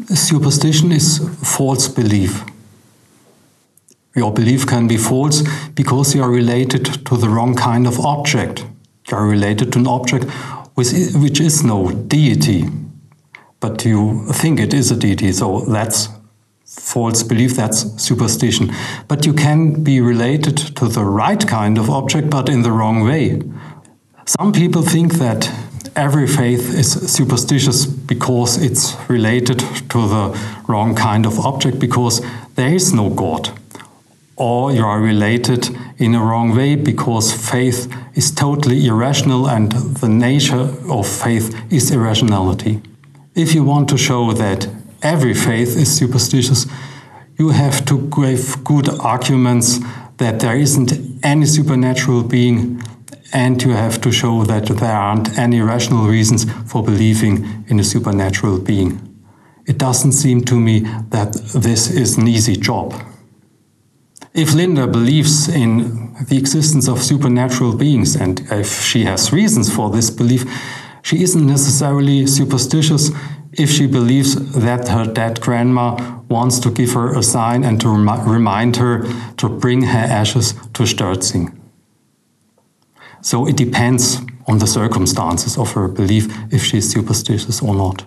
Superstition is false belief. Your belief can be false because you are related to the wrong kind of object. You are related to an object which is no deity, but you think it is a deity, so that's false belief, that's superstition. But you can be related to the right kind of object, but in the wrong way. Some people think that every faith is superstitious because it's related to the wrong kind of object, because there is no God. Or you are related in a wrong way because faith is totally irrational and the nature of faith is irrationality. If you want to show that every faith is superstitious, you have to give good arguments that there isn't any supernatural being, and you have to show that there aren't any rational reasons for believing in a supernatural being. It doesn't seem to me that this is an easy job. If Linda believes in the existence of supernatural beings, and if she has reasons for this belief, she isn't necessarily superstitious if she believes that her dead grandma wants to give her a sign and to remind her to bring her ashes to Stürzing. So it depends on the circumstances of her belief if she is superstitious or not.